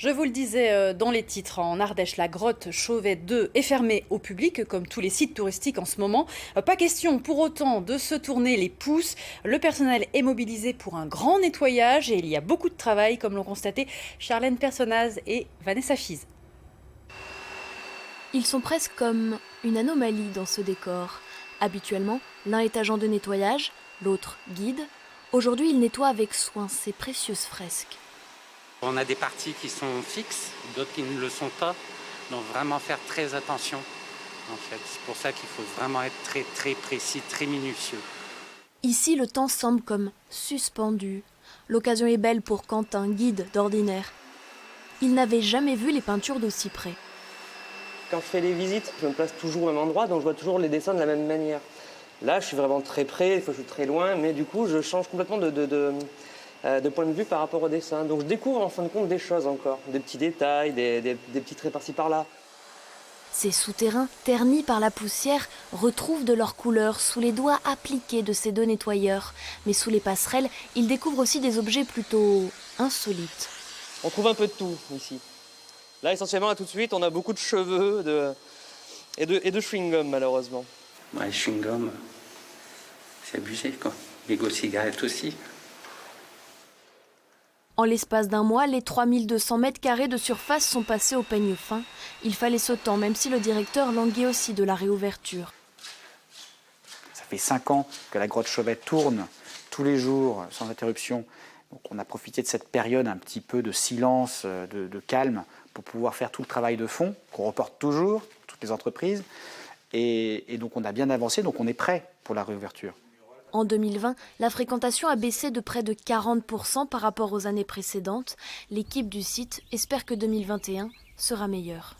Je vous le disais dans les titres, en Ardèche, la grotte Chauvet 2 est fermée au public, comme tous les sites touristiques en ce moment. Pas question pour autant de se tourner les pouces. Le personnel est mobilisé pour un grand nettoyage et il y a beaucoup de travail, comme l'ont constaté Charlène Personnaz et Vanessa Fize. Ils sont presque comme une anomalie dans ce décor. Habituellement, l'un est agent de nettoyage, l'autre guide. Aujourd'hui, il nettoie avec soin ces précieuses fresques. On a des parties qui sont fixes, d'autres qui ne le sont pas. Donc vraiment faire très attention, en fait. C'est pour ça qu'il faut vraiment être très précis, très minutieux. Ici, le temps semble comme suspendu. L'occasion est belle pour Quentin, guide d'ordinaire. Il n'avait jamais vu les peintures d'aussi près. Quand je fais les visites, je me place toujours au même endroit, donc je vois toujours les dessins de la même manière. Là, je suis vraiment très près, des fois je suis très loin, mais du coup, je change complètement de point de vue par rapport au dessin. Donc je découvre en fin de compte des choses encore, des petits détails, des petits traits par-ci par-là. Ces souterrains, ternis par la poussière, retrouvent de leur couleur sous les doigts appliqués de ces deux nettoyeurs. Mais sous les passerelles, ils découvrent aussi des objets plutôt insolites. On trouve un peu de tout ici. Là, essentiellement, là, tout de suite, on a beaucoup de cheveux et de chewing-gum, malheureusement. Ouais, chewing-gum, c'est abusé, quoi. Mégots cigarettes aussi. En l'espace d'un mois, les 3200 mètres carrés de surface sont passés au peigne fin. Il fallait ce temps, même si le directeur languit aussi de la réouverture. Ça fait 5 ans que la grotte Chauvet tourne tous les jours, sans interruption. Donc on a profité de cette période un petit peu de silence, de calme, pour pouvoir faire tout le travail de fond, qu'on reporte toujours, toutes les entreprises. Et donc on a bien avancé, donc on est prêt pour la réouverture. En 2020, la fréquentation a baissé de près de 40% par rapport aux années précédentes. L'équipe du site espère que 2021 sera meilleure.